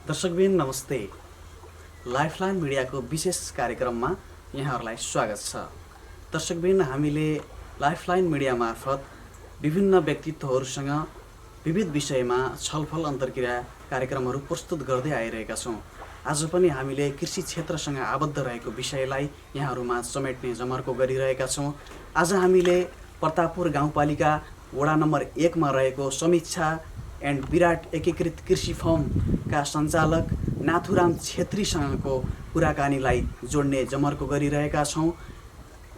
दर्शकबिन नमस्ते। लाइफलाइन मिडियाको विशेष कार्यक्रममा यहाँहरूलाई स्वागत छ। दर्शकबिन हामीले लाइफलाइन मिडिया मार्फत विभिन्न व्यक्तित्वहरूसँग विविध विषयमा छलफल अन्तर्क्रिया कार्यक्रमहरू प्रस्तुत गर्दै आइरहेका छौँ। आज पनि हामीले कृषि क्षेत्रसँग आबद्ध रहेको विषयलाई यहाँहरूमा समेट्ने जमर्को गरिरहेका छौँ। आज हामीले प्रतापपुर गाउँपालिका वडा नम्बर 1 मा रहेको समीक्षा एन्ड विराट एकीकृत कृषि फर्मका सञ्चालक नाथुराम छेत्रीसँगको कुराकानीलाई जोड्ने जमर्को गरिरहेका छौँ।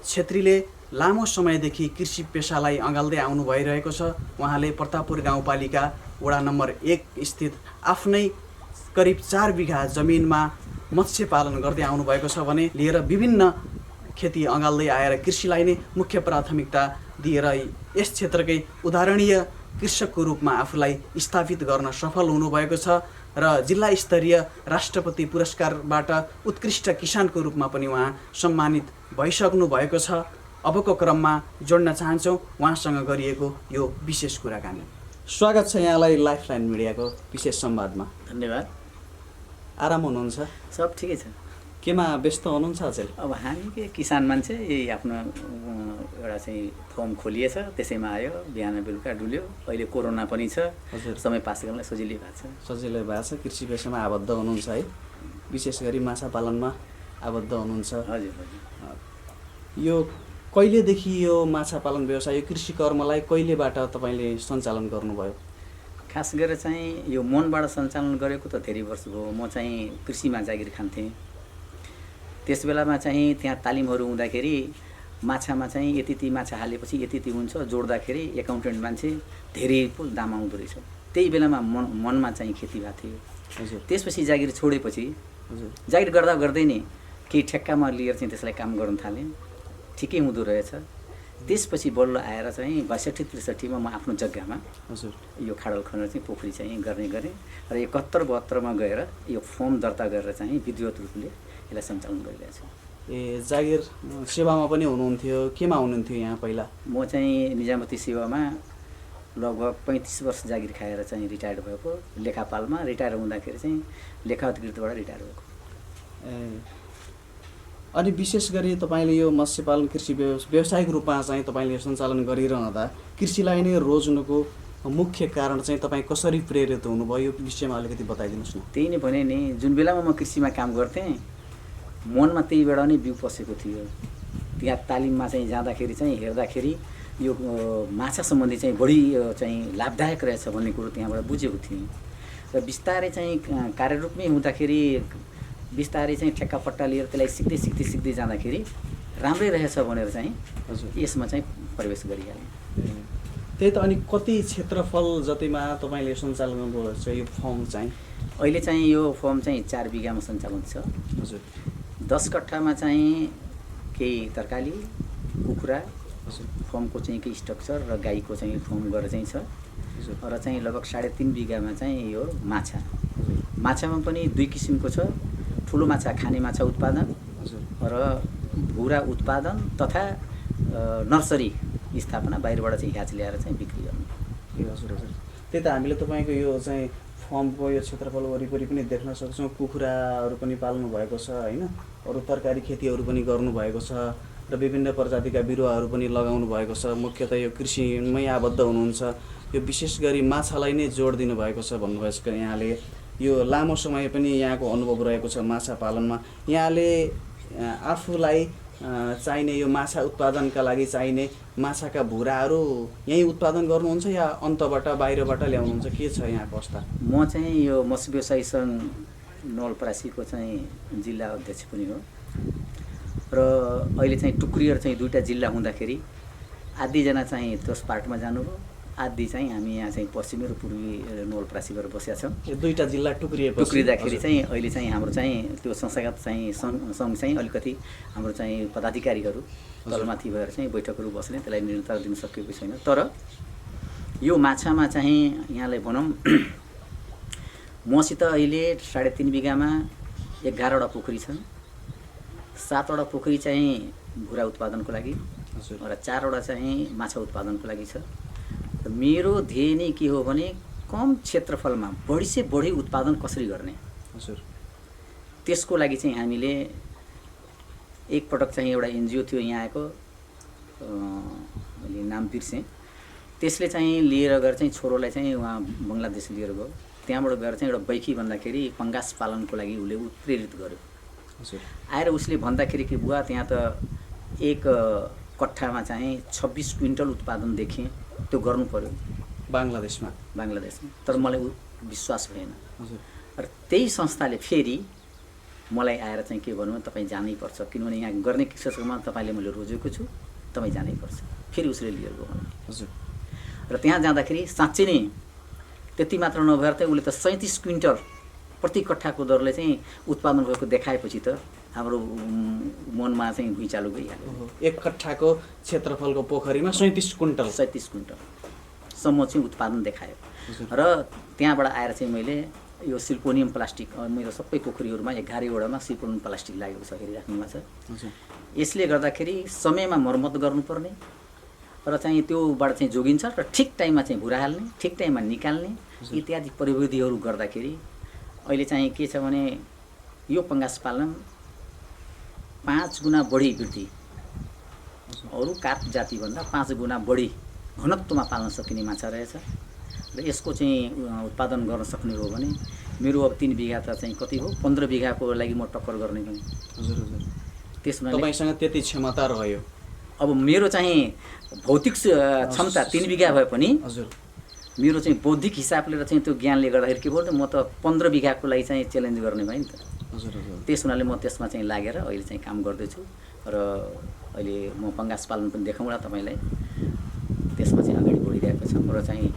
छेत्रीले लामो समयदेखि कृषि पेसालाई अँगाल्दै आउनु भइरहेको छ। उहाँले प्रतापपुर गाउँपालिका वडा नम्बर 1 स्थित आफ्नै करिब 4 बिघा जमिनमा मत्स्य पालन गर्दै आउनुभएको छ भने लिएर विभिन्न खेती अँगाल्दै आएर कृषिलाई नै मुख्य प्राथमिकता दिएर यस क्षेत्रकै उदाहरणीय कृषकको रूपमा आफूलाई स्थापित गर्न सफल हुनुभएको छ र जिल्ला स्तरीय राष्ट्रपति पुरस्कारबाट उत्कृष्ट किसानको रूपमा पनि उहाँ सम्मानित भइसक्नु भएको छ। अबको क्रममा जोड्न चाहन्छौँ उहाँसँग गरिएको यो विशेष कुराकानी। स्वागत छ यहाँलाई लाइफलाइन मिडियाको विशेष संवादमा। धन्यवाद। आराम हुनुहुन्छ? सब ठिकै छ। केमा व्यस्त हुनुहुन्छ अचेल? अब हामी के किसान मान्छे, यही आफ्नो एउटा चाहिँ फर्म खोलिएछ, त्यसैमा आयो, बिहान बेलुका डुल्यो। अहिले कोरोना पनि छ, समय पास गर्नलाई सजिलै भएको छ। सजिलै भएको छ। कृषि पेसामा आबद्ध हुनुहुन्छ है, विशेष गरी माछा पालनमा आबद्ध हुनुहुन्छ। हजुर हजुर। यो कहिलेदेखि यो माछा पालन व्यवसाय, यो कृषि कर्मलाई कहिलेबाट तपाईँले सञ्चालन गर्नुभयो? खास गरेर चाहिँ यो मनबाट सञ्चालन गरेको त धेरै वर्ष भयो। म चाहिँ कृषिमा जागिर खान्थेँ। त्यस बेलामा चाहिँ त्यहाँ तालिमहरू हुँदाखेरि माछामा चाहिँ यति माछा हालेपछि यति हुन्छ, जोड्दाखेरि एकाउन्टेन्ट मान्छे धेरै पो दाम आउँदो रहेछ। त्यही बेलामा मनमा चाहिँ खेती भएको थियो। हजुर। त्यसपछि जागिर छोडेपछि हजुर जागिर गर्दा गर्दै नै केही ठेक्कामा लिएर चाहिँ त्यसलाई काम गर्न थालेँ। ठिकै हुँदो रहेछ। त्यसपछि बल्ल आएर चाहिँ 62-63 म आफ्नो जग्गामा हजुर यो खाडल खनेर चाहिँ पोखरी चाहिँ गर्ने गरेँ र 71-72 मा गएर यो फर्म दर्ता गरेर चाहिँ विधिवत रूपले यसलाई सञ्चालन गरिरहेको छु। ए जागिर सेवामा पनि हुनुहुन्थ्यो? केमा हुनुहुन्थ्यो यहाँ पहिला? म चाहिँ निजामती सेवामा लगभग 35 वर्ष जागिर खाएर चाहिँ रिटायर्ड भएको। लेखापालमा रिटायर हुँदाखेरि चाहिँ लेखा अधिकृतबाट रिटायर भएको। अनि विशेष गरी तपाईँले यो मत्स्य पालन कृषि व्यावसायिक रूपमा चाहिँ तपाईँले सञ्चालन गरिरहँदा कृषिलाई नै रोज्नुको मुख्य कारण चाहिँ तपाईँ कसरी प्रेरित हुनुभयो, यो विषयमा अलिकति बताइदिनुहोस् न। त्यही नै भने नि, जुन बेलामा म कृषिमा काम गर्थेँ मनमा त्यही बेला नै बिउ पसेको थियो। त्यहाँ तालिममा चाहिँ जाँदाखेरि चाहिँ हेर्दाखेरि यो माछा सम्बन्धी चाहिँ बढी चाहिँ लाभदायक रहेछ भन्ने कुरो त्यहाँबाट बुझेको थिएँ। र बिस्तारै चाहिँ कार्यरूपमै हुँदाखेरि बिस्तारै चाहिँ ठेक्कापट्टा लिएर त्यसलाई सिक्दै जाँदाखेरि राम्रै रहेछ भनेर चाहिँ हजुर यसमा चाहिँ प्रवेश गरिहालेँ। त्यही त। अनि कति क्षेत्रफल जतिमा तपाईँले सञ्चालन गर्नुभएको छ यो फर्म चाहिँ? अहिले चाहिँ यो फर्म चाहिँ 4 बिघामा सञ्चालन छ। हजुर। 10 कट्ठामा चाहिँ केही तरकारी, कुखुरा फर्मको चाहिँ केही स्ट्रक्चर र गाईको चाहिँ फर्म गरेर चाहिँ छ। र चाहिँ लगभग 3.5 बिघामा चाहिँ यो माछा। माछामा पनि 2 किसिमको छ। ठुलो माछा खाने माछा उत्पादन र भुरा उत्पादन तथा नर्सरी स्थापना, बाहिरबाट चाहिँ ह्याच ल्याएर चाहिँ बिक्री गर्नु। हजुर हजुर। त्यही त हामीले तपाईँको यो चाहिँ फर्मको यो क्षेत्रफल वरिपरि पनि देख्न सक्छौँ। कुखुराहरू पनि पाल्नु भएको छ होइन, अरू तरकारी खेतीहरू पनि गर्नुभएको छ र विभिन्न प्रजातिका बिरुवाहरू पनि लगाउनु भएको छ। मुख्यतः यो कृषिमै आबद्ध हुनुहुन्छ। यो विशेष गरी माछालाई नै जोड दिनुभएको छ भन्नुभएको छ यहाँले। यो लामो समय पनि यहाँको अनुभव रहेको छ माछा पालनमा। यहाँले आफूलाई चाहिने यो माछा उत्पादनका लागि चाहिने माछाका भुराहरू यहीँ उत्पादन गर्नुहुन्छ या अन्तबाट बाहिरबाट ल्याउनुहुन्छ? के छ यहाँको अवस्था? म चाहिँ यो मत्स्य व्यवसायी सङ्घ नवलपरासीको चाहिँ जिल्ला अध्यक्ष पनि हो र अहिले चाहिँ टुक्रिएर चाहिँ 2टा जिल्ला हुँदाखेरि आधीजना चाहिँ त्यस पार्टमा जानुभयो, आधी चाहिँ हामी यहाँ चाहिँ पश्चिमी र पूर्वी नवलपरासी गरेर बसेका छौँ। यो 2टा जिल्ला टुक्रिँदाखेरि चाहिँ अहिले चाहिँ हाम्रो चाहिँ त्यो संस्थागत चाहिँ सङ्घ चाहिँ अलिकति हाम्रो चाहिँ पदाधिकारीहरू तलमाथि भएर चाहिँ बैठकहरू बस्ने, त्यसलाई निरन्तर दिन सकेको छैन। तर यो माछामा चाहिँ यहाँलाई भनौँ मसित अहिले 3.5 बिघामा 11वटा पोखरी छन्। 7वटा पोखरी चाहिँ भुरा उत्पादनको लागि र 4वटा चाहिँ माछा उत्पादनको लागि छ। मेरो ध्येय नै के हो भने कम क्षेत्रफलमा बढी से बढी उत्पादन कसरी गर्ने, हजुर। त्यसको लागि चाहिँ हामीले एकपटक चाहिँ एउटा एनजिओ थियो यहाँ आएको, मैले नाम बिर्सेँ, त्यसले चाहिँ लिएर गएर चाहिँ छोरोलाई चाहिँ उहाँ बङ्गलादेश लिएर गयो। त्यहाँबाट गएर चाहिँ एउटा बैखी भन्दाखेरि पङ्गास पालनको लागि उसले उत्प्रेरित गर्यो। हजुर। आएर उसले भन्दाखेरि कि बुवा त्यहाँ त एक कट्ठामा चाहिँ 26 क्विन्टल उत्पादन देखेँ, त्यो गर्नु पर्यो बङ्गलादेशमा। तर मलाई विश्वास भएन। हजुर। र त्यही संस्थाले फेरि मलाई आएर चाहिँ के भन्नु, तपाईँ जानैपर्छ, किनभने यहाँ गर्ने कृषकमा तपाईँले मैले रोजेको छु, तपाईँ जानैपर्छ। फेरि उसले लिएर गयो मलाई। हजुर। र त्यहाँ जाँदाखेरि साँच्चै नै त्यति मात्र नभएर चाहिँ उसले त 37 क्विन्टल प्रति कट्ठाको दरले चाहिँ उत्पादन भएको देखाएपछि त हाम्रो मनमा चाहिँ भुइँचालो गइहाल्यो। एक कट्ठाको क्षेत्रफलको पोखरीमा 37 क्विन्टलसम्म चाहिँ उत्पादन देखायो। र त्यहाँबाट आएर चाहिँ मैले यो सिल्कोनियम प्लास्टिक, मेरो सबै पोखरीहरूमा 11वटामा सिल्कोनियम प्लास्टिक लागेको छ, हेरिराख्नुमा छ। यसले गर्दाखेरि समयमा मर्मत गर्नुपर्ने र चाहिँ त्योबाट चाहिँ जोगिन्छ र ठिक टाइममा चाहिँ भुरा हाल्ने, ठिक टाइममा निकाल्ने इत्यादि प्रविधिहरू गर्दाखेरि अहिले चाहिँ के छ भने यो पङ्गास पालन 5 गुणा बढी वृद्धि, अरू कार्प जातिभन्दा 5 गुणा बढी घनत्वमा पाल्न सकिने माछा रहेछ। र यसको चाहिँ उत्पादन गर्न सक्ने हो भने मेरो अब 3 बिघा त चाहिँ कति हो, 15 बिघाको लागि म टक्कर गर्ने पनि। हजुर। हजुर। त्यसमा तपाईसँग त्यति क्षमता रह्यो। अब मेरो चाहिँ भौतिक क्षमता 3 बिघा भए पनि हजुर, मेरो चाहिँ बौद्धिक हिसाबले र चाहिँ त्यो ज्ञानले गर्दाखेरि के भयो, म त 15 बिघाको लागि चाहिँ च्यालेन्ज गर्ने भएँ नि त। हजुर। हजुर। त्यस हुनाले म त्यसमा चाहिँ लागेर अहिले चाहिँ काम गर्दैछु र अहिले म पङ्गास पालन पनि देखाउँला तपाईँलाई। त्यसमा चाहिँ अगाडि बढिरहेको छ र चाहिँ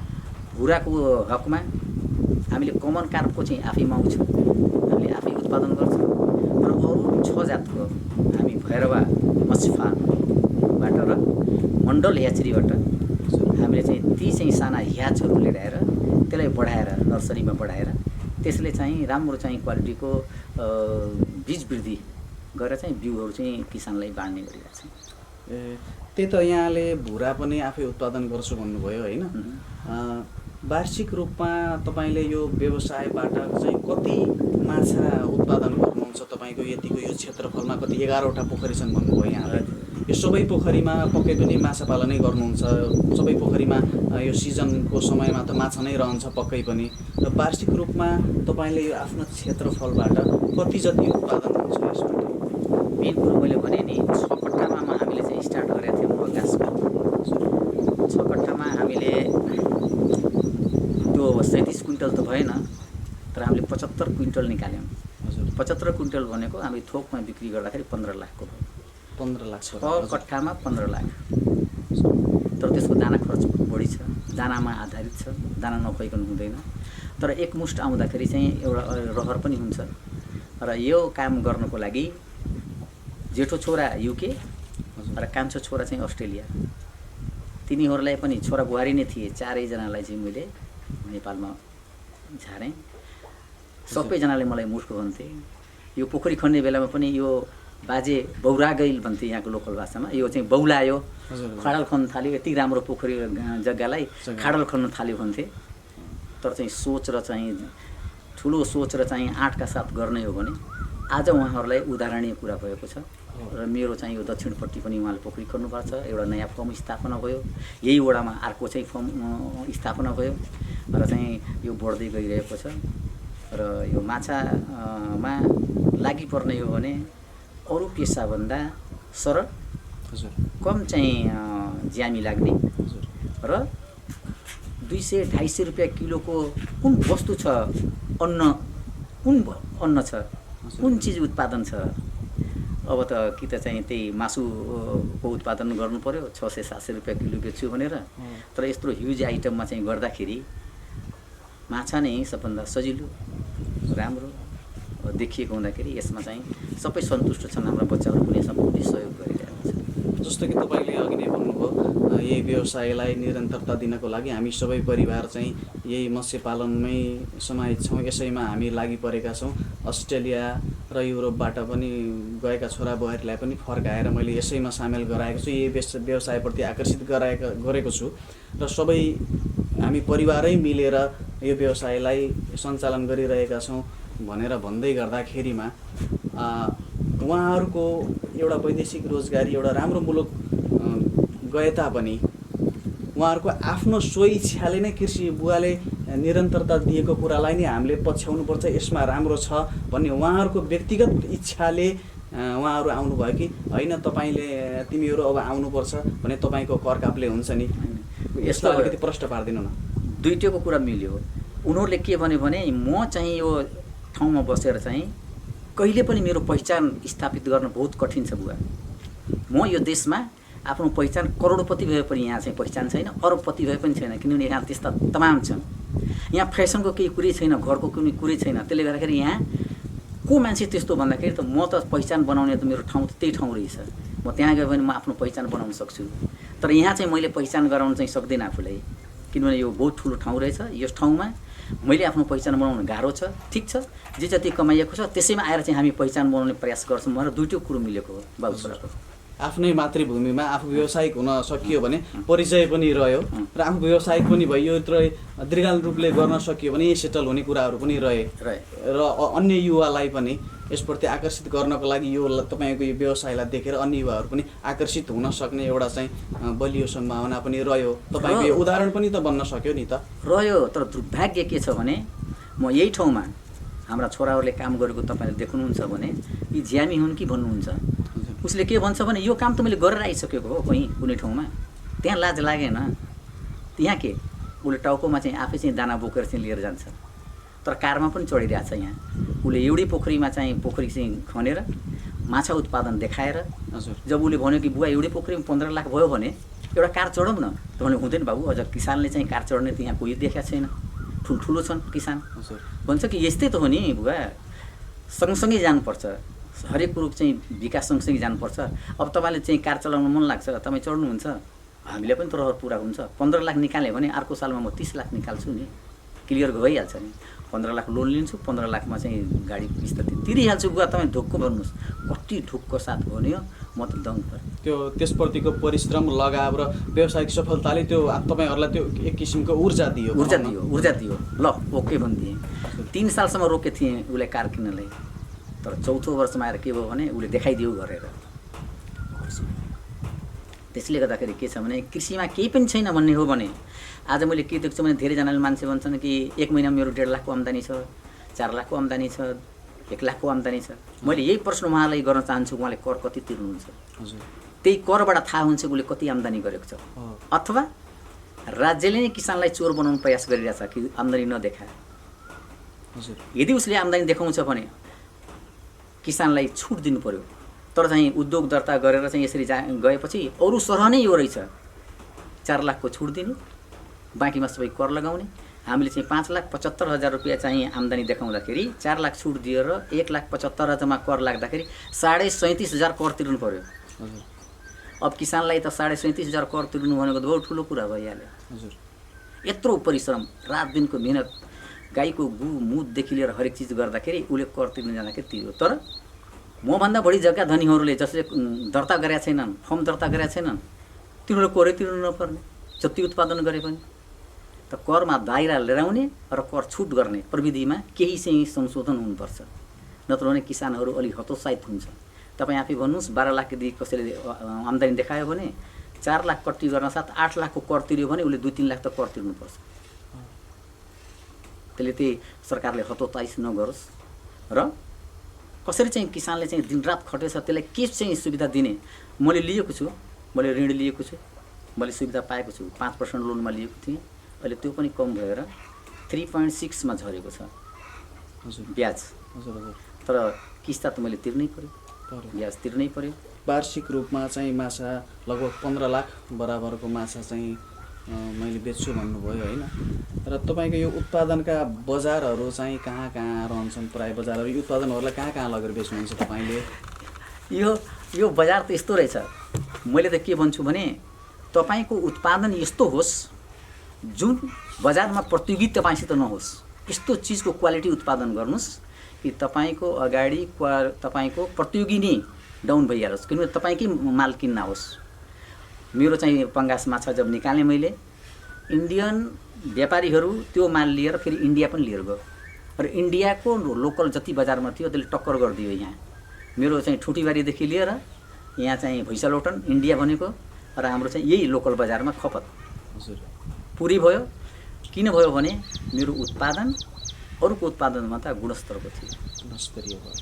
भुराको हकमा हामीले कमन कार्पको चाहिँ आफै माउँछौँ, हामीले आफै उत्पादन गर्छौँ र अरू 6 जातको हामी भैरवा मत्स्य फार्मबाट र मण्डल ह्याचरीबाट हामीले चाहिँ ती चाहिँ साना ह्याचहरू लिएर आएर त्यसलाई बढाएर नर्सरीमा बढाएर त्यसले चाहिँ राम्रो चाहिँ क्वालिटीको बीज वृद्धि गरेर चाहिँ बिउहरू चाहिँ किसानलाई बाँड्ने गरिरहेको छ। त्यही त यहाँले भुरा पनि आफै उत्पादन गर्छु भन्नुभयो होइन? वार्षिक रूपमा तपाईँले यो व्यवसायबाट चाहिँ कति माछा उत्पादन गर्नुहुन्छ? तपाईँको यतिको यो क्षेत्रफलमा कति 11वटा पोखरी छन् भन्नुभयो यहाँले। यो सबै पोखरीमा पक्कै पनि माछा पालनै गर्नुहुन्छ? सबै पोखरीमा यो सिजनको समयमा त माछा नै रहन्छ पक्कै पनि। र वार्षिक रूपमा तपाईँले यो आफ्नो क्षेत्रफलबाट कति जति उत्पादन हुन्छ यसबाट? मेन कुरो मैले भने नि 6 कट्ठामा हामीले चाहिँ स्टार्ट गरेका थियौँ पङ्गासमा। 6 कट्ठामा हामीले त्यो 37 क्विन्टल त भएन, तर हामीले 75 क्विन्टल निकाल्यौँ। हजुर। 75 क्विन्टल भनेको हामी थोकमा बिक्री गर्दाखेरि 15 लाखको भयो। 15 लाख। 6 कट्ठामा 15 लाख। तर त्यसको दाना खर्च बढी छ, दानामा आधारित छ, दाना नखुवाइकन हुँदैन। तर एकमुष्ट आउँदाखेरि चाहिँ एउटा रहर पनि हुन्छ। र यो काम गर्नको लागि जेठो छोरा युके र कान्छो छोरा चाहिँ अस्ट्रेलिया, तिनीहरूलाई पनि छोरा बुहारी नै थिए। 4जनालाई चाहिँ मैले नेपालमा झारेँ। सबैजनाले मलाई मूर्ख भन्थे। यो पोखरी खन्ने बेलामा पनि यो बाजे बौरा गइल भन्थे यहाँको लोकल भाषामा। यो चाहिँ बौलायो, खाडल खन्न थाल्यो, यति राम्रो पोखरी जग्गालाई खाडल खन्न थाल्यो भन्थे। तर चाहिँ सोच र चाहिँ ठुलो सोच र चाहिँ आँटका साथ गर्ने हो भने आज उहाँहरूलाई उदाहरणीय कुरा भएको छ। र मेरो चाहिँ यो दक्षिणपट्टि पनि उहाँले पोखरी खन्नुभएको छ, एउटा नयाँ फर्म स्थापना भयो, यही वडामा अर्को चाहिँ फर्म स्थापना भयो र चाहिँ यो बढ्दै गइरहेको छ। र यो माछामा लागि पर्ने हो भने अरू पेसाभन्दा सरल, कम चाहिँ ज्यामी लाग्ने र 200-250 रुपियाँ किलोको कुन वस्तु छ, कुन अन्न छ, कुन चिज उत्पादन छ। अब त कि त चाहिँ त्यही मासुको उत्पादन गर्नु पर्यो, 600-700 रुपियाँ किलो बेच्छु भनेर। तर यत्रो ह्युज आइटममा चाहिँ गर्दाखेरि माछा नै सबभन्दा सजिलो राम्रो देखिएको हुँदाखेरि यसमा चाहिँ सबै सन्तुष्ट छन्। हाम्रा बच्चाहरू पनि सबैले सहयोग गरिरहेको छ। जस्तो कि तपाईँले अघि नै भन्नुभयो, यही व्यवसायलाई निरन्तरता दिनको लागि हामी सबै परिवार चाहिँ यही मत्स्य पालनमै समाहित छौँ, यसैमा हामी लागि परेका छौँ। अस्ट्रेलिया र युरोपबाट पनि गएका छोरा बुहारीलाई पनि फर्काएर मैले यसैमा सामेल गराएको छु, यही व्यवसायप्रति आकर्षित गरेको छु। र सबै हामी परिवारै मिलेर यो व्यवसायलाई सञ्चालन गरिरहेका छौँ। भनेर भन्दै गर्दाखेरिमा उहाँहरूको एउटा वैदेशिक रोजगारी एउटा राम्रो मुलुक गए तापनि उहाँहरूको आफ्नो स्वइच्छाले नै कृषि बुवाले निरन्तरता दिएको कुरालाई नै हामीले पछ्याउनुपर्छ, यसमा राम्रो छ भन्ने उहाँहरूको व्यक्तिगत इच्छाले उहाँहरू आउनुभयो कि होइन तपाईँले तिमीहरू अब आउनुपर्छ भने तपाईँको करकापले हुन्छ नि? यसलाई अलिकति प्रश्न पारिदिनु न। दुईटैको कुरा मिल्यो। उनीहरूले के भन्यो भने म चाहिँ यो ठाउँमा बसेर चाहिँ कहिले पनि मेरो पहिचान स्थापित गर्न बहुत कठिन छ बुवा। म यो देशमा आफ्नो पहिचान करोडपति भए पनि यहाँ चाहिँ पहिचान छैन, अरबपति भए पनि छैन, किनभने यहाँ त्यस्ता तमाम छन्। यहाँ फेसनको केही कुरै छैन, घरको कुनै कुरै छैन। त्यसले गर्दाखेरि यहाँ को मान्छे त्यस्तो भन्दाखेरि त म त पहिचान बनाउने त मेरो ठाउँ त त्यही ठाउँ रहेछ। म त्यहाँ गयो भने म आफ्नो पहिचान बनाउन सक्छु। तर यहाँ चाहिँ मैले पहिचान गराउन चाहिँ सक्दिनँ आफूलाई, किनभने यो बहुत ठुलो ठाउँ रहेछ। यस ठाउँमा मैले आफ्नो पहिचान बनाउन गाह्रो छ। ठिक छ, जे जति कमाइएको छ त्यसैमा आएर चाहिँ हामी पहिचान बनाउने प्रयास गर्छौँ भनेर दुईटै कुरो मिलेको हो बाबु छोराको। आफ्नै मातृभूमिमा आफू व्यावसायिक हुन सकियो भने परिचय पनि रह्यो र आफू व्यावसायिक पनि भयो र दीर्घकाल रूपले गर्न सकियो भने सेटल हुने कुराहरू पनि रहे र अन्य युवालाई पनि यसप्रति आकर्षित गर्नको लागि यो तपाईँको यो व्यवसायलाई देखेर अन्य युवाहरू पनि आकर्षित हुन सक्ने एउटा चाहिँ बलियो सम्भावना पनि रह्यो। तपाईँको यो उदाहरण पनि त बन्न सक्यो नि त। रह्यो, तर दुर्भाग्य के छ भने म यही ठाउँमा हाम्रा छोराहरूले काम गरेको तपाईँले देख्नुहुन्छ भने यी ज्यामी हुन् कि भन्नुहुन्छ। उसले के भन्छ भने यो काम त मैले गरेर आइसकेको हो कहीँ कुनै ठाउँमा, त्यहाँ लाज लागेन। यहाँ के उसले टाउकोमा चाहिँ आफै चाहिँ दाना बोकेर चाहिँ लिएर जान्छ, तर कारमा पनि चढिरहेको छ। यहाँ उसले एउटै पोखरीमा चाहिँ पोखरी चाहिँ खनेर माछा उत्पादन देखाएर जब उसले भन्यो कि बुवा एउटै पोखरीमा 15 लाख भयो भने एउटा कार चढौँ न, त भने हुँदैन बाबु, अझ किसानले चाहिँ कार चढ्ने त यहाँ कोही देखाएको छैन, ठुल्ठुलो छन् किसान। भन्छ कि यस्तै त हो नि बुवा, सँगसँगै जानुपर्छ, हरेक कुरो चाहिँ विकास सँगसँगै जानुपर्छ। अब तपाईँले चाहिँ कार चलाउन मन लाग्छ, तपाईँ चढ्नुहुन्छ, हामीले पनि तर पुरा हुन्छ। 15 लाख निकाल्यो भने अर्को सालमा म 30 लाख निकाल्छु नि, क्लियर भइहाल्छ नि। 15 लाख लोन लिन्छु, 15 लाखमा चाहिँ गाडी किस्त तिरिहाल्छु बुवा, तपाईँ ढुक्क भन्नुहोस्। कति ढुक्क साथ भन्यो, म त दङ परेँ। त्यो त्यसप्रतिको परिश्रम लगाव र व्यावसायिक सफलताले त्यो तपाईँहरूलाई त्यो एक किसिमको ऊर्जा दियो। ऊर्जा दियो। ल ओके भनिदिएँ। 3 सालसम्म रोकेको थिएँ उसलाई कार किन्नलाई, तर 4थो वर्षमा आएर के भयो भने उसले देखाइदियो गरेर। त्यसले गर्दाखेरि के छ भने कृषिमा केही पनि छैन भन्ने हो भने आज मैले के देख्छु भने धेरैजनाले मान्छे भन्छन् कि एक महिनामा मेरो 1.5 लाखको आम्दानी छ, 4 लाखको आम्दानी छ, 1 लाखको आम्दानी छ। मैले यही प्रश्न उहाँलाई गर्न चाहन्छु, उहाँले कर कति तिर्नुहुन्छ? त्यही करबाट थाहा हुन्छ उसले कति आम्दानी गरेको छ। अथवा राज्यले नै किसानलाई चोर बनाउनु प्रयास गरिरहेछ कि आम्दानी नदेखाए। यदि उसले आम्दानी देखाउँछ भने किसानलाई छुट दिनु पर्यो, तर चाहिँ उद्योग दर्ता गरेर चाहिँ यसरी गएपछि अरू सरह नै यो रहेछ, 4 लाखको छुट दिने, बाँकीमा सबै कर लगाउने। हामीले चाहिँ 5,75,000 रुपियाँ चाहिँ आम्दानी देखाउँदाखेरि 4 लाख छुट दिएर 1,75,000मा कर लाग्दाखेरि 37,500 कर तिर्नु पर्यो। अब किसानलाई त 37,500 कर तिर्नु भनेको त बहुत ठुलो कुरा भइहाल्यो। यत्रो परिश्रम, रात दिनको मेहनत, गाईको गु मुददेखि लिएर हरेक चिज गर्दाखेरि उसले कर तिर्नु जाँदाखेरि तिर्यो। तर मभन्दा बढी जग्गा धनीहरूले जसले दर्ता गरेका छैनन्, फर्म दर्ता गरेका छैनन्, तिनीहरूले करै तिर्नु नपर्ने, जति उत्पादन गरे पनि। त करमा दायरा लिएर र कर छुट गर्ने प्रविधिमा केही चाहिँ संशोधन हुनुपर्छ, नत्र भने किसानहरू अलि हतोत्साहित हुन्छ। तपाईँ आफै भन्नुहोस्, 12 लाख यदि कसैले आम्दानी देखायो भने 4 लाख कट्टी गर्न साथ 8 लाखको कर तिर्यो भने उसले 2-3 लाख त कर तिर्नुपर्छ। त्यसले त्यही सरकारले हतोत्साहित नगरोस् र कसरी चाहिँ किसानले चाहिँ दिनरात खटेछ त्यसलाई के चाहिँ सुविधा दिने। मैले लिएको छु, मैले ऋण लिएको छु, मैले सुविधा पाएको छु। 5% लोनमा लिएको थिएँ, अहिले त्यो पनि कम भएर 3.6 मा झरेको छ ब्याज। तर किस्ता त मैले तिर्नै पर्यो, ब्याज तिर्नै पर्यो। वार्षिक रूपमा चाहिँ माछा लगभग 15 लाख बराबरको माछा चाहिँ मैले बेच्छु भन्नुभयो होइन। र तपाईँको यो उत्पादनका बजारहरू चाहिँ कहाँ कहाँ रहन्छन्? प्राय बजारहरू यो उत्पादनहरूलाई कहाँ कहाँ लगेर बेच्नुहुन्छ तपाईँले? यो बजार त यस्तो रहेछ। मैले त के भन्छु भने तपाईँको उत्पादन यस्तो होस् जुन बजारमा प्रतियोगिता तपाईँसित नहोस्, यस्तो चिजको क्वालिटी उत्पादन गर्नुहोस् कि तपाईँको अगाडि तपाईँको प्रतियोगी नै डाउन भइहालोस्, किनभने तपाईँकै माल किन्न होस्। मेरो चाहिँ पङ्गास माछा जब निकालेँ मैले, इन्डियन व्यापारीहरू त्यो माल लिएर फेरि इन्डिया पनि लिएर गयो र इन्डियाको लोकल जति बजारमा थियो त्यसले टक्कर गरिदियो। यहाँ मेरो चाहिँ ठुटीबारीदेखि लिएर यहाँ चाहिँ भैँसालोटन इन्डिया भनेको र हाम्रो चाहिँ यही लोकल बजारमा खपत पुरै भयो। किन भयो भने मेरो उत्पादन अरूको उत्पादनमा त गुणस्तरको थियो, गुणस्तरीय भयो,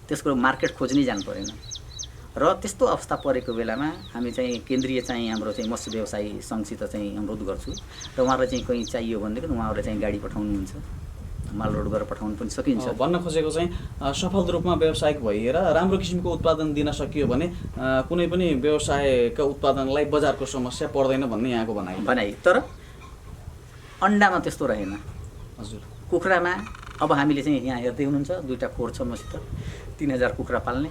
त्यसको मार्केट खोज्नै जानु परेन। र त्यस्तो अवस्था परेको बेलामा हामी चाहिँ केन्द्रीय चाहिँ हाम्रो चाहिँ मत्स्य व्यवसायी सङ्घसित चाहिँ अनुरोध गर्छु र उहाँहरूलाई चाहिँ कहीँ चाहियो भनेदेखि उहाँहरूले चाहिँ गाडी पठाउनुहुन्छ, माल लोड गरेर पठाउनु पनि सकिन्छ। भन्न खोजेको चाहिँ सफल रूपमा व्यावसायिक भइएर राम्रो किसिमको उत्पादन दिन सकियो भने कुनै पनि व्यवसायका उत्पादनलाई बजारको समस्या पर्दैन भन्ने यहाँको भनाइ। तर अन्डामा त्यस्तो रहेन। हजुर, कुखुरामा अब हामीले चाहिँ यहाँ हेर्दै हुनुहुन्छ 2टा खोर छ मसित, 3000 कुखुरा पाल्ने।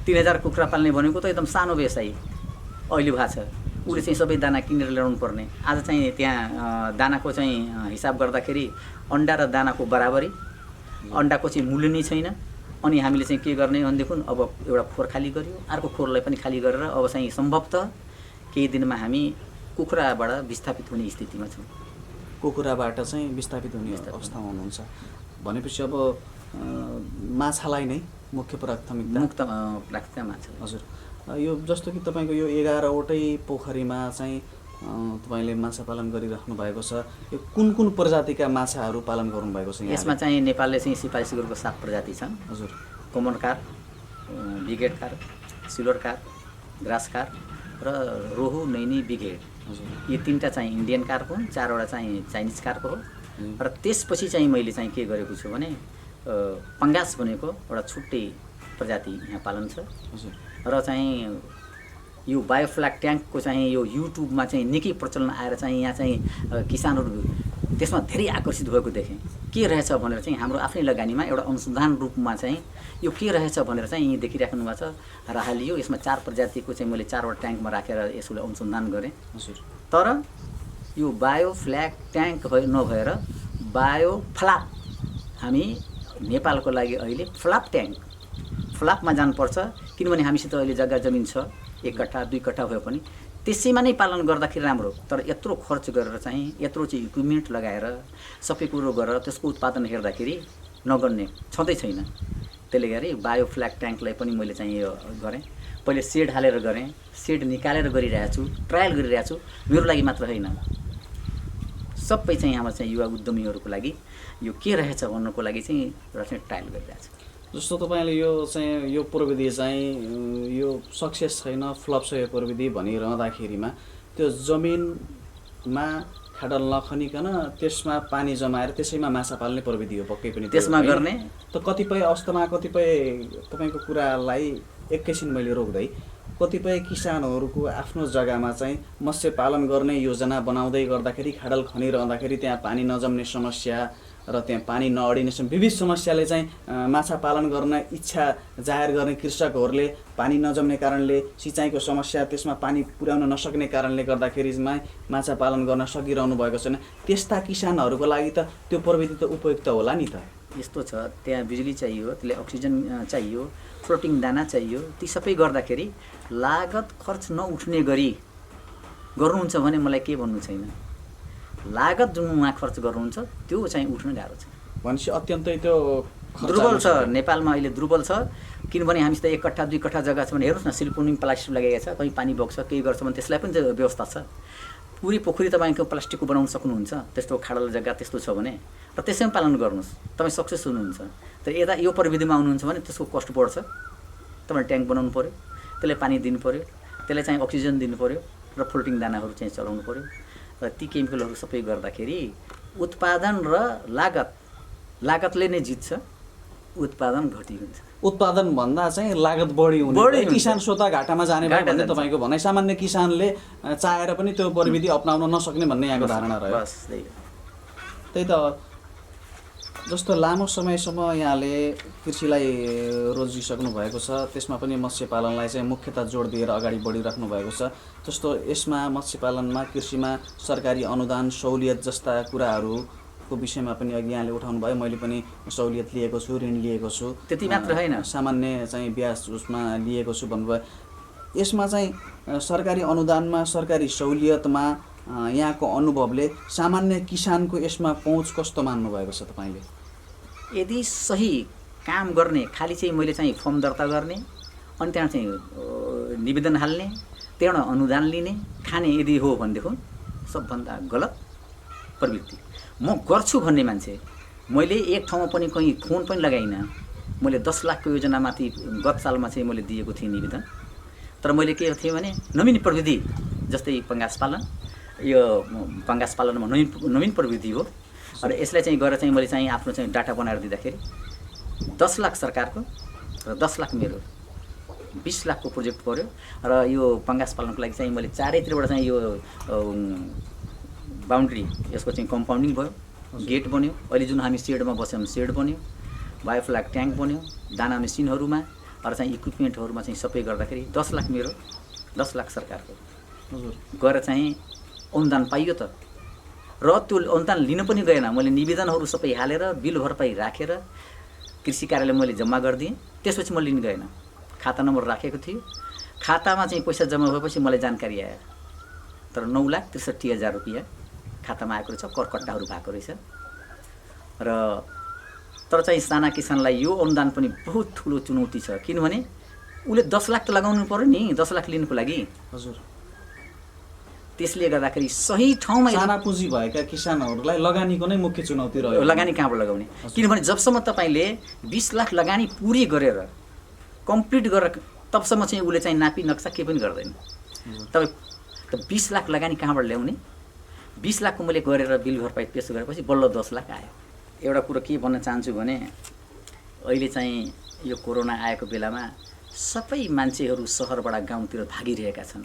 3000 कुखुरा पाल्ने भनेको त एकदम सानो व्यवसायी अहिले भएको छ। उसले चाहिँ सबै दाना किनेर ल्याउनु पर्ने। आज चाहिँ त्यहाँ दानाको चाहिँ हिसाब गर्दाखेरि अन्डा र दानाको बराबरी, अन्डाको चाहिँ मूल्य नै छैन। अनि हामीले चाहिँ के गर्ने भनेदेखि अब एउटा खोर खाली गरियो, अर्को खोरलाई पनि खाली गरेर अब चाहिँ सम्भवतः केही दिनमा हामी कुखुराबाट विस्थापित हुने स्थितिमा छौँ। कुखुराबाट चाहिँ विस्थापित हुने अवस्थामा हुनुहुन्छ भनेपछि अब माछालाई नै मुख्य प्राथमिकता माछा। हजुर, यो जस्तो कि तपाईँको यो 11वटै पोखरीमा चाहिँ तपाईँले माछा पालन गरिराख्नु भएको छ। यो कुन कुन प्रजातिका माछाहरू पालन गर्नुभएको छ? यसमा चाहिँ नेपालले चाहिँ सिपाही सिगुरको 7 प्रजाति छन्। हजुर, common carp, bighead carp, silver carp, grass carp र रोहु, नैनी, बिगेट। हजुर, यो 3टा चाहिँ इन्डियन कार्प हुन्, 4वटा चाहिँ चाइनिज कार्प हो। र त्यसपछि चाहिँ मैले चाहिँ के गरेको छु भने पङ्गास भनेको एउटा छुट्टै प्रजाति यहाँ पालन छ। र चाहिँ यो बायोफ्ल्याग ट्याङ्कको चाहिँ यो युट्युबमा चाहिँ निकै प्रचलन आएर चाहिँ यहाँ चाहिँ किसानहरू त्यसमा धेरै आकर्षित भएको देखेँ। के रहेछ भनेर चाहिँ हाम्रो आफ्नै लगानीमा एउटा अनुसन्धान रूपमा चाहिँ यो के रहेछ भनेर चाहिँ यहीँ देखिराख्नु भएको छ। राहालियो यसमा 4 प्रजातिको चाहिँ मैले 4वटा ट्याङ्कमा राखेर यसलाई अनुसन्धान गरेँ। तर यो बायोफ्ल्याग ट्याङ्क नभएर बायोफ्लाप, हामी नेपालको लागि अहिले फ्लाप ट्याङ्क, फ्लापमा जानुपर्छ। किनभने हामीसित अहिले जग्गा जमिन छ, 1 कट्ठा 2 कट्ठा भयो पनि त्यसैमा नै पालन गर्दाखेरि राम्रो। तर यत्रो खर्च गरेर चाहिँ यत्रो चाहिँ इक्विपमेन्ट लगाएर सबै कुरो गरेर त्यसको उत्पादन हेर्दाखेरि नगर्ने छँदै छैन। त्यसले गरी बायोफ्ल्याग ट्याङ्कलाई पनि मैले चाहिँ यो गरेँ। पहिले सेड हालेर गरेँ, सेड निकालेर गरिरहेको छु, ट्रायल गरिरहेको छु। मेरो लागि मात्र होइन, सबै चाहिँ हाम्रो चाहिँ युवा उद्यमीहरूको लागि यो के रहेछ भन्नुको लागि चाहिँ एउटा चाहिँ ट्रायल गरिरहेको छु। जस्तो तपाईँले यो प्रविधि चाहिँ यो सक्सेस छैन, फ्लप छ यो प्रविधि भनिरहँदाखेरिमा त्यो जमिनमा खाडल नखनिकन त्यसमा पानी जमाएर त्यसैमा माछा पाल्ने प्रविधि हो पक्कै पनि त्यसमा गर्ने। त कतिपय अवस्थामा कतिपय तपाईँको कुरालाई एकैछिन मैले रोक्दै कतिपय किसानहरूको आफ्नो जग्गामा चाहिँ मत्स्य पालन गर्ने योजना बनाउँदै गर्दाखेरि खाडल खनिरहँदाखेरि त्यहाँ पानी नजम्ने समस्या र त्यहाँ पानी नअडिने विविध समस्याले चाहिँ माछा पालन गर्न इच्छा जाहेर गर्ने कृषकहरूले पानी नजम्ने कारणले, सिँचाइको समस्या, त्यसमा पानी पुर्याउन नसक्ने कारणले गर्दाखेरिमा माछा पालन गर्न सकिरहनु भएको छैन। त्यस्ता किसानहरूको लागि त त्यो प्रविधि त उपयुक्त होला नि त। यस्तो छ, त्यहाँ बिजुली चाहियो, त्यसले अक्सिजन चाहियो, फ्लोटिङ दाना चाहियो। ती सबै गर्दाखेरि लागत खर्च नउठ्ने गरी गर्नुहुन्छ भने मलाई के भन्नु छैन। लागत जुन उहाँ खर्च गर्नुहुन्छ त्यो चाहिँ उठ्न गाह्रो छ। भनेपछि अत्यन्तै त्यो दुर्बल छ, नेपालमा अहिले दुर्बल छ। किनभने हामीसित 1 कट्ठा 2 कट्ठा जग्गा छ भने हेर्नुहोस् न, सिल्कोनिङ प्लास्टिक लगाएको छ, कहीँ पानी बग्छ केही गर्छ भने त्यसलाई पनि व्यवस्था छ। पुरै पोखरी तपाईँको प्लास्टिकको बनाउन सक्नुहुन्छ, त्यस्तो खाडल जग्गा त्यस्तो छ भने, र त्यसैमा पालन गर्नुहोस्, तपाईँ सक्सेस हुनुहुन्छ। तर यता यो प्रविधिमा आउनुहुन्छ भने त्यसको कस्ट बढ्छ। तपाईँले ट्याङ्क बनाउनु पऱ्यो, त्यसलाई पानी दिनु पऱ्यो, त्यसलाई चाहिँ अक्सिजन दिनु पऱ्यो र फ्लोटिङ दानाहरू चाहिँ चलाउनु पऱ्यो। र ती केमिकलहरू सबै गर्दाखेरि उत्पादन र लागतले नै जित्छ, उत्पादन घटी हुन्छ। उत्पादन भन्दा चाहिँ लागत बढी हुने, किसान स्वतः घाटामा जाने भयो भन्ने तपाईँको भनाइ। सामान्य किसानले चाहेर पनि त्यो प्रविधि अपनाउन नसक्ने भन्ने यहाँको धारणा रह्यो। बस त्यही त। जस्तो लामो समयसम्म यहाँले कृषिलाई रोजिसक्नु भएको छ, त्यसमा पनि मत्स्य पालनलाई चाहिँ मुख्यतः जोड दिएर अगाडि बढिराख्नु भएको छ। जस्तो यसमा मत्स्य पालनमा कृषिमा सरकारी अनुदान, सहुलियत जस्ता कुराहरूको विषयमा पनि अघि यहाँले उठाउनु भयो। मैले पनि सहुलियत लिएको छु, ऋण लिएको छु, त्यति मात्र होइन, सामान्य चाहिँ ब्याज उसमा लिएको छु भन्नुभयो। यसमा चाहिँ सरकारी अनुदानमा, सरकारी सहुलियतमा यहाँको अनुभवले सामान्य किसानको यसमा पहुँच कस्तो मान्नुभएको छ तपाईँले? यदि सही काम गर्ने, खालि चाहिँ मैले चाहिँ फर्म दर्ता गर्ने अनि त्यहाँ चाहिँ निवेदन हाल्ने, त्यहाँबाट अनुदान लिने, खाने यदि हो भनेदेखि सबभन्दा गलत प्रवृत्ति। म गर्छु भन्ने मान्छे, मैले एक ठाउँमा पनि कहीँ फोन पनि लगाइनँ। मैले 10 लाखको योजनामाथि गत सालमा चाहिँ मैले दिएको थिएँ निवेदन। तर मैले के थिएँ भने नवीन प्रविधि जस्तै पङ्गास पालन, यो पङ्गास पालनमा नवीन प्रविधि हो र यसलाई चाहिँ गरेर चाहिँ मैले चाहिँ आफ्नो चाहिँ डाटा बनाएर दिँदाखेरि 10 लाख सरकारको र 10 लाख मेरो 20 लाखको प्रोजेक्ट पर्यो। र यो पङ्गास पालनको लागि चाहिँ मैले चारैतिरबाट चाहिँ यो बाउन्ड्री यसको चाहिँ कम्पाउन्डिङ भयो, गेट बन्यो। अहिले जुन हामी सेडमा बस्यौँ सेड बन्यो, बायोफ्ल्याग ट्याङ्क बन्यो, दाना मेसिनहरूमा र चाहिँ इक्विपमेन्टहरूमा चाहिँ सबै गर्दाखेरि 10 लाख मेरो 10 लाख सरकारको गरेर चाहिँ अनुदान पाइयो त। र त्यो अनुदान लिन पनि गएन, मैले निवेदनहरू सबै हालेर बिल भरपाई राखेर कृषि कार्यालय मैले जम्मा गरिदिएँ। त्यसपछि मैले लिन गएन, खाता नम्बर राखेको थियो। खातामा चाहिँ पैसा जम्मा भएपछि मलाई जानकारी आयो तर 9,63,000 रुपियाँ खातामा आएको रहेछ, करकट्टाहरू भएको रहेछ। र तर चाहिँ साना किसानलाई यो अनुदान पनि बहुत ठुलो चुनौती छ, किनभने उसले 10 लाख त लगाउनु पर्यो नि 10 लाख लिनुको लागि। हजुर, त्यसले गर्दाखेरि सही ठाउँमा साना पुँजी भएका किसानहरूलाई लगानीको नै मुख्य चुनौती रह्यो। लगानी कहाँबाट लगाउने? किनभने जबसम्म तपाईँले 20 लाख लगानी पुरै गरेर कम्प्लिट गरेर तबसम्म चाहिँ उसले चाहिँ नापी नक्सा केही पनि गर्दैन। तपाईँ त 20 लाख लगानी कहाँबाट ल्याउने? 20 लाखको मैले गरेर बिल भरपाई पेस गरेपछि बल्ल 10 लाख आयो। एउटा कुरो के भन्न चाहन्छु भने अहिले चाहिँ यो कोरोना आएको बेलामा सबै मान्छेहरू सहरबाट गाउँतिर भागिरहेका छन्।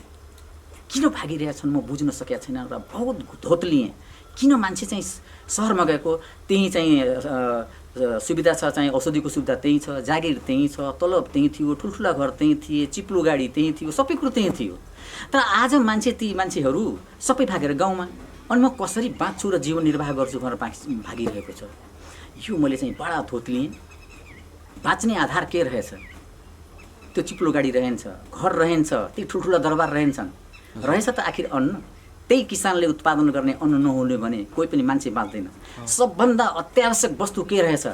किन भागिरहेछन् म बुझ्न सकेको छैन र बहुत धोत्लिएँ। किन मान्छे चाहिँ सहरमा गएको, त्यहीँ चाहिँ सुविधा छ, चाहिँ औषधिको सुविधा त्यहीँ छ, जागिर त्यहीँ छ, तलब त्यहीँ थियो, ठुल्ठुला घर त्यहीँ थिए, चिप्लो गाडी त्यहीँ थियो, सबै कुरो त्यहीँ थियो। तर आज ती मान्छेहरू सबै भागेर गाउँमा, अनि म कसरी बाँच्छु र जीवन निर्वाह गर्छु भनेर भागिरहेको छ। यो मैले चाहिँ बडा धोत्लिएँ। बाँच्ने आधार के रहेछ? त्यो चिप्लो गाडी रहन्छ, घर रहन्छ, ती ठुल्ठुला दरबार रहन्छन्, रहेछ त आखिर अन्न। त्यही किसानले उत्पादन गर्ने अन्न नहुने भने कोही पनि मान्छे बाँच्दैन। सबभन्दा अत्यावश्यक वस्तु के रहेछ?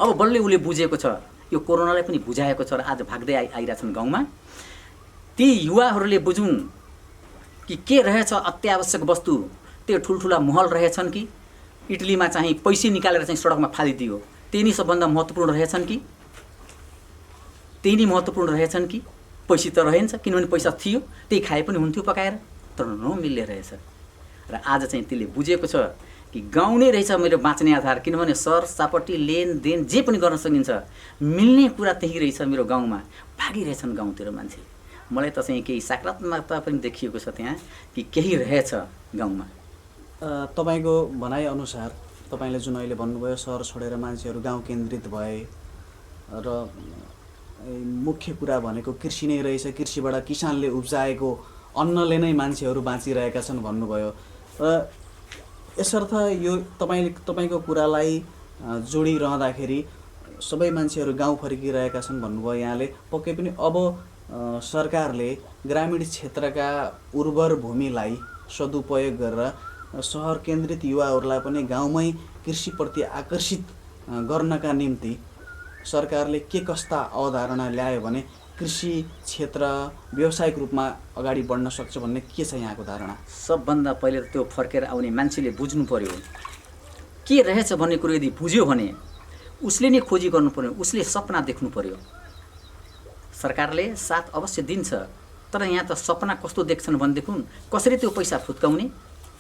अब बल्लै उसले बुझेको छ, यो कोरोनालाई पनि बुझाएको छ र आज भाग्दै आइरहेछन् गाउँमा। ती युवाहरूले बुझुन् कि के रहेछ अत्यावश्यक वस्तु। त्यो ठुल्ठुला महल रहेछन् कि इटलीमा चाहिँ पैसा निकालेर चाहिँ सडकमा फालिदियो, त्यही नै सबभन्दा महत्त्वपूर्ण रहेछन् कि त्यही नै महत्त्वपूर्ण रहेछन् कि पैसा त रहन्छ, किनभने पैसा थियो त्यही खाए पनि हुन्थ्यो पकाएर, तर नमिल्ने रहेछ। र आज चाहिँ त्यसले बुझेको छ कि गाउँ नै रहेछ मेरो बाँच्ने आधार, किनभने सर सापट्टि लेनदेन जे पनि गर्न सकिन्छ, मिल्ने कुरा त्यही रहेछ मेरो गाउँमा। भागिरहेछन् गाउँतिर मान्छे। मलाई त चाहिँ केही सकारात्मकता पनि देखिएको छ त्यहाँ कि केही रहेछ गाउँमा। तपाईँको भनाइअनुसार तपाईँले जुन अहिले भन्नुभयो सहर छोडेर मान्छेहरू गाउँ केन्द्रित भए र मुख्य कुरा भनेको कृषि नै रहेछ, कृषिबाट किसानले उब्जाएको अन्नले नै मान्छेहरू बाँचिरहेका छन् भन्नुभयो। र यसर्थ यो तपाईँको कुरालाई जोडिरहँदाखेरि सबै मान्छेहरू गाउँ फर्किरहेका छन् भन्नुभयो यहाँले। पक्कै पनि अब सरकारले ग्रामीण क्षेत्रका उर्वर भूमिलाई सदुपयोग गरेर सहर केन्द्रित युवाहरूलाई पनि गाउँमै कृषिप्रति आकर्षित गर्नका निम्ति सरकारले के कस्ता अवधारणा ल्यायो भने कृषि क्षेत्र व्यावसायिक रूपमा अगाडि बढ्न सक्छ भन्ने के छ यहाँको धारणा? सबभन्दा पहिले त्यो फर्केर आउने मान्छेले बुझ्नु पर्यो के रहेछ भन्ने कुरो। यदि बुझ्यो भने उसले नै खोजी गर्नु पर्यो, उसले सपना देख्नु पर्यो। सरकारले साथ अवश्य दिन्छ, तर यहाँ त सपना कस्तो देख्छन् भनेदेखि कसरी त्यो पैसा फुत्काउने,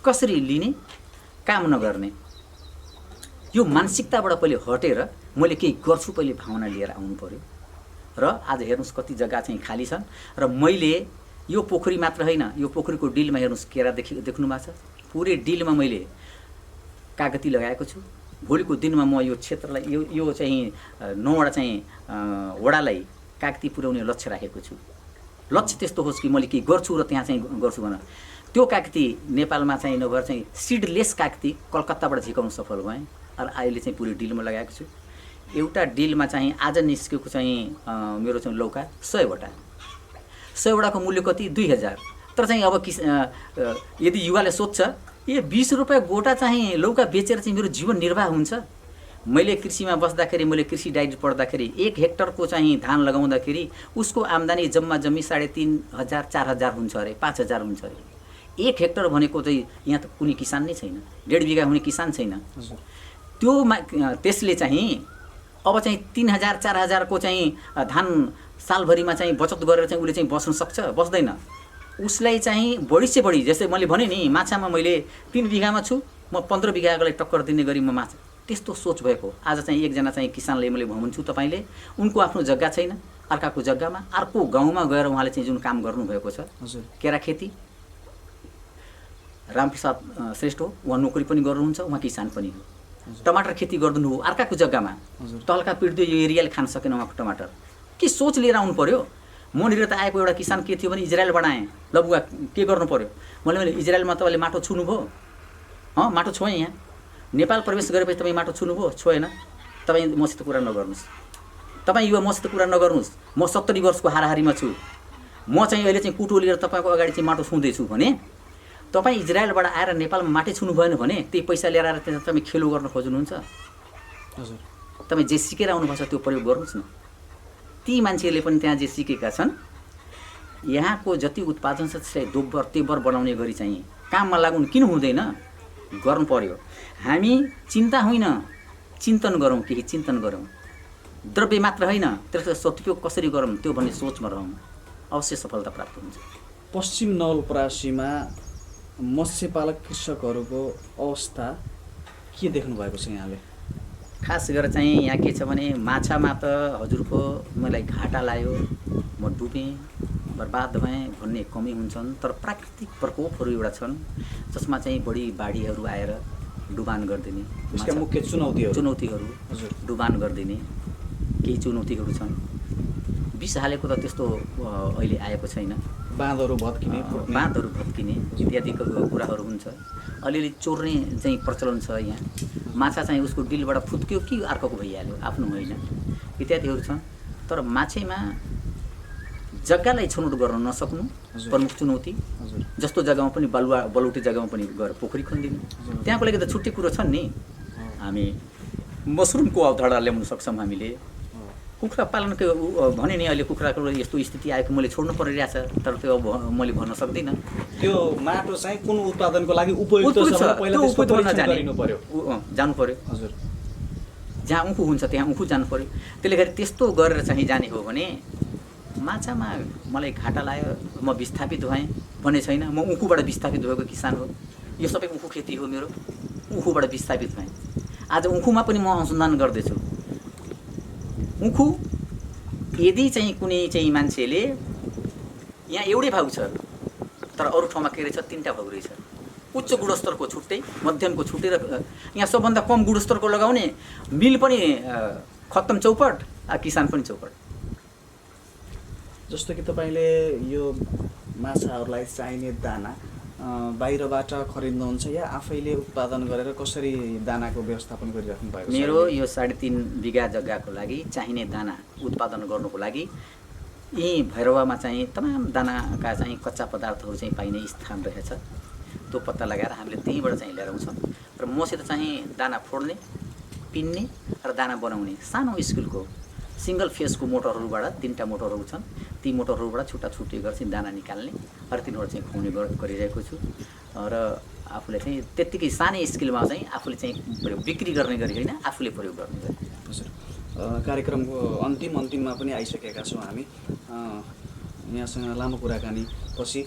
कसरी लिने, काम नगर्ने, यो मानसिकताबाट पहिले हटेर मैले केही गर्छु पहिले भावना लिएर आउनु पर्यो। र आज हेर्नुहोस् कति जग्गा चाहिँ खाली छन् र मैले यो पोखरी मात्र होइन, यो पोखरीको डिलमा हेर्नुहोस् केरा देख्नु भएको छ। पुरै डिलमा मैले कागती लगाएको छु। भोलिको दिनमा म यो क्षेत्रलाई यो चाहिँ 9वटा चाहिँ वडालाई कागती पुर्याउने लक्ष्य राखेको छु। लक्ष्य त्यस्तो होस् कि मैले केही गर्छु र त्यहाँ चाहिँ गर्छु भनेर। त्यो कागती नेपालमा चाहिँ नभएर चाहिँ सिडलेस कागती कलकत्ताबाट झिकाउनु सफल भएँ र अहिले चाहिँ पुरै डिलमा लगाएको छु। एउटा डिलमा चाहिँ आज निस्केको चाहिँ मेरो चाहिँ लौका 100 वटा, 100 वटाको मूल्य कति? 2000। तर चाहिँ अब यदि युवाले सोध्छ ए 20 रुपियाँ गोटा चाहिँ लौका बेचेर चाहिँ मेरो जीवन निर्वाह हुन्छ, मैले कृषिमा बस्दाखेरि, मैले कृषि डाइट पढ्दाखेरि 1 हेक्टरको चाहिँ धान लगाउँदाखेरि उसको आम्दानी जम्मा जम्मी 3,500 4,000 हुन्छ अरे, 5,000 हुन्छ अरे। 1 हेक्टर भनेको चाहिँ यहाँ त कुनै किसान नै छैन, 1.5 बिघा हुने किसान छैन। त्यसले चाहिँ अब चाहिँ 3,000 4,000 को चाहिँ धान सालभरिमा चाहिँ बचत गरेर चाहिँ उसले चाहिँ बस्न सक्छ? बस्दैन। उसलाई चाहिँ बढी से बढी, जस्तै मैले भने नि माछामा मैले 3 बिघामा छु, म 15 बिघाकोलाई टक्कर दिने गरी म माछा, त्यस्तो सोच भएको। आज चाहिँ एकजना चाहिँ किसानले मैले भन्छु तपाईँले उनको आफ्नो जग्गा छैन, अर्काको जग्गामा अर्को गाउँमा गएर उहाँले चाहिँ जुन काम गर्नुभएको छ, केरा खेती, रामप्रसाद श्रेष्ठ हो, उहाँ नोकरी पनि गर्नुहुन्छ, उहाँ किसान पनि हो। टमाटर खेती गर्नु हो अर्काको जग्गामा, तल्का पिट्दै यो एरियाले खान सकेन उहाँको टमाटर। के सोच लिएर आउनु पर्यो? मनिर त आएको एउटा किसान के थियो भने इजरायलबाट आएँ, ल बुवा के गर्नु पर्यो? मैले इजरायलमा तपाईँले माटो छुनुभयो? माटो छोएँ, यहाँ नेपाल प्रवेश गरेपछि तपाईँ माटो छुनुभयो? छोएन। तपाईँ मसित कुरा नगर्नुहोस्, तपाईँ युवा मसित कुरा नगर्नुहोस्, म 70 वर्षको हाराहारीमा छु, म चाहिँ अहिले चाहिँ कुटो लिएर तपाईँको अगाडि चाहिँ माटो छुँदैछु भने तपाईँ इजरायलबाट आएर नेपालमा माटै छुनु भएन भने त्यही पैसा लिएर आएर त्यहाँ तपाईँ खेलो गर्न खोज्नुहुन्छ? हजुर, तपाईँ जे सिकेर आउनुभएको छ त्यो प्रयोग गर्नुहोस् न। ती मान्छेहरूले पनि त्यहाँ जे सिकेका छन्, यहाँको जति उत्पादन छ त्यसलाई दोब्बर तेब्बर बनाउने गरी चाहिँ काममा लाग्नु किन हुँदैन? गर्नु पर्यो। हामी चिन्ता होइन, चिन्तन गरौँ, केही चिन्तन गरौँ। द्रव्य मात्र होइन, त्यसको सदुपयोग कसरी गरौँ त्यो भन्ने सोचमा रहौँ, अवश्य सफलता प्राप्त हुन्छ। पश्चिम नवलपरासीमा मत्स्यपालक कृषकहरूको अवस्था के देख्नु भएको छ यहाँले? खास गरेर चाहिँ यहाँ के छ भने माछामा त हजुरको मलाई घाटा लाग्यो, म डुबेँ, बर्बाद भएँ भन्ने कमी हुन्छन्। तर प्राकृतिक प्रकोपहरू एउटा छन् जसमा चाहिँ बढी बाढीहरू आएर डुबान गरिदिने, यसका मुख्य चुनौतीहरू हजुर डुबान गरिदिने केही चुनौतीहरू छन्। विष हालेको त त्यस्तो अहिले आएको छैन, बाँधहरू भत्किने इत्यादिको कुराहरू हुन्छ। अलिअलि चोर्ने चाहिँ प्रचलन छ यहाँ, माछा चाहिँ उसको डिलबाट फुत्क्यो कि अर्कोको भइहाल्यो, आफ्नो होइन, इत्यादिहरू छन्। तर माछेमा जग्गालाई छनौट गर्न नसक्नु प्रमुख चुनौती। जस्तो जग्गामा पनि बलौटी जग्गामा पनि गएर पोखरी खनिदिनु, त्यहाँको लागि त छुट्टै कुरो छन् नि। हामी मसरुमको अवधारणा ल्याउन सक्छौँ। हामीले कुखुरा पालनको भने नि अहिले कुखुराको यस्तो स्थिति आएको मैले छोड्नु परिरहेछ, तर त्यो मैले भन्न सक्दिनँ। त्यो माटो चाहिँ कुन उत्पादनको लागि उपयुक्त छ पहिला त्यसको परीक्षण गरिनु पर्यो, जानु पर्यो। हजुर, जहाँ उखु हुन्छ त्यहाँ उखु जानु पर्यो। त्यसले गर्दा त्यस्तो गरेर चाहिँ जाने हो भने माछामा मलाई घाटा लाग्यो, म विस्थापित भएँ भन्ने छैन। म उखुबाट विस्थापित भएको किसान हो, यो सबै उखु खेती हो मेरो, उखुबाट विस्थापित भएँ। आज उखुमा पनि म अनुसन्धान गर्दैछु। उखु यदि चाहिँ कुनै चाहिँ मान्छेले यहाँ एउटै भाउ छ तर अरू ठाउँमा के रहेछ 3टा भाउ रहेछ, उच्च गुणस्तरको छुट्टै, मध्यमको छुट्टै, र यहाँ सबभन्दा कम गुणस्तरको लगाउने मिल पनि खत्तम चौपट, किसान पनि चौपट। जस्तो कि तपाईँले यो माछाहरूलाई चाहिने दाना बाहिरबाट खरिद्नुहुन्छ या आफैले उत्पादन गरेर कसरी दानाको व्यवस्थापन गरिराख्नु भएको छ? मेरो यो 3.5 बिघा जग्गाको लागि चाहिने दाना उत्पादन गर्नुको लागि यहीँ भैरवामा चाहिँ तमाम दानाका चाहिँ कच्चा पदार्थहरू चाहिँ पाइने स्थान रहेछ। त्यो पत्ता लगाएर हामीले त्यहीँबाट चाहिँ लिएर आउँछौँ। र मसित चाहिँ दाना फोड्ने, पिन्ने र दाना बनाउने सानो स्कुलको सिङ्गल फेसको मोटरहरूबाट 3टा मोटरहरू छन्, ती मोटरहरूबाट छुट्टा छुट्टै गरेर चाहिँ दाना निकाल्ने र तिनीबाट चाहिँ खुवाउने गरिरहेको छु। र आफूले चाहिँ त्यत्तिकै सानै स्केलमा चाहिँ आफूले चाहिँ बिक्री गर्ने गरी होइन, आफूले प्रयोग गर्ने गरी। हजुर, कार्यक्रमको अन्तिममा पनि आइसकेका छौँ हामी। यहाँसँग लामो कुराकानी पछि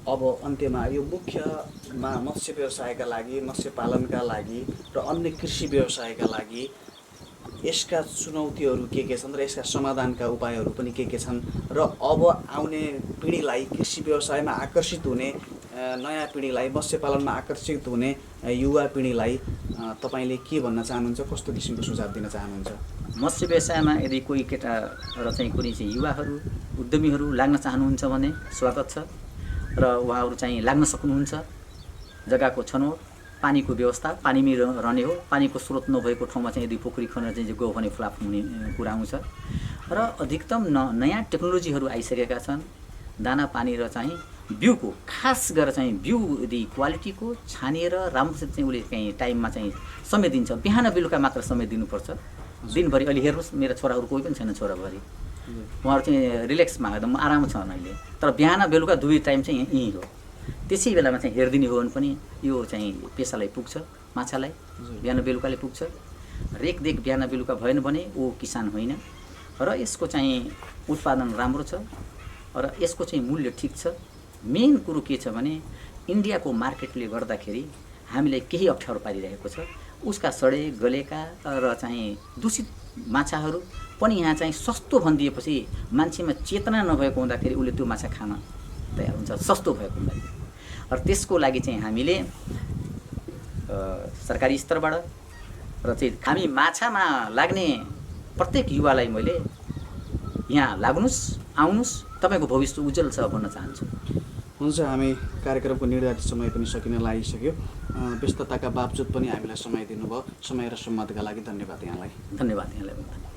अब अन्त्यमा यो मुख्यमा मत्स्य व्यवसायका लागि, मत्स्य पालनका लागि र अन्य कृषि व्यवसायका लागि यसका चुनौतीहरू के छन् र यसका समाधानका उपायहरू पनि के छन्, र अब आउने पिँढीलाई कृषि व्यवसायमा आकर्षित हुने, नयाँ पिँढीलाई मत्स्य पालनमा आकर्षित हुने युवा पिँढीलाई तपाईँले के भन्न चाहनुहुन्छ? कस्तो किसिमको सुझाव दिन चाहनुहुन्छ? मत्स्य व्यवसायमा यदि कोही केटा र चाहिँ कुनै चाहिँ युवाहरू उद्यमीहरू लाग्न चाहनुहुन्छ भने स्वागत छ, र उहाँहरू चाहिँ लाग्न सक्नुहुन्छ। जग्गाको छनौट, पानीको व्यवस्था, पानीमै रहने हो, पानीको स्रोत नभएको ठाउँमा चाहिँ यदि पोखरी खनेर चाहिँ गयो भने फ्लाप हुने कुरा आउँछ। र अधिकतम नयाँ टेक्नोलोजीहरू आइसकेका छन्, दाना पानी र चाहिँ बिउको खास गरेर चाहिँ बिउ यदि क्वालिटीको छानेर राम्रोसित चाहिँ उसले चाहिँ टाइममा चाहिँ समय दिन्छ, बिहान बेलुका मात्र समय दिनुपर्छ। दिनभरि अहिले हेर्नुहोस् मेरा छोराहरू कोही पनि छैन, छोराभरि उहाँहरू चाहिँ रिल्याक्समा एकदम आराम छ अहिले, तर बिहान बेलुका दुवै टाइम चाहिँ यहीँ हो। त्यसै बेलामा चाहिँ हेरिदिने हो भने पनि यो चाहिँ पेसालाई पुग्छ, माछालाई बिहान बेलुकाले पुग्छ। रेखदेख बिहान बेलुका भएन भने ऊ किसान होइन। र यसको चाहिँ उत्पादन राम्रो छ र यसको चाहिँ मूल्य ठिक छ। मेन कुरो के छ भने इन्डियाको मार्केटले गर्दाखेरि हामीलाई केही अप्ठ्यारो पारिरहेको छ। उसका सडे गलेका र चाहिँ दूषित माछाहरू पनि यहाँ चाहिँ सस्तो भनिदिएपछि मान्छेमा चेतना नभएको हुँदाखेरि उसले त्यो माछा खान तयार हुन्छ, सस्तो भएको हुँदाखेरि। र त्यसको लागि चाहिँ हामीले सरकारी स्तरबाट र चाहिँ हामी माछामा लाग्ने प्रत्येक युवालाई मैले यहाँ लाग्नुहोस्, आउनुहोस्, तपाईँको भविष्य उज्जवल छ भन्न चाहन्छु। हुन्छ, हामी कार्यक्रमको निर्धारित समय पनि सकिन लागिसक्यो। व्यस्तताका बावजुद पनि हामीलाई समय दिनुभयो। समय र सम्वादका लागि धन्यवाद यहाँलाई। धन्यवाद यहाँलाई।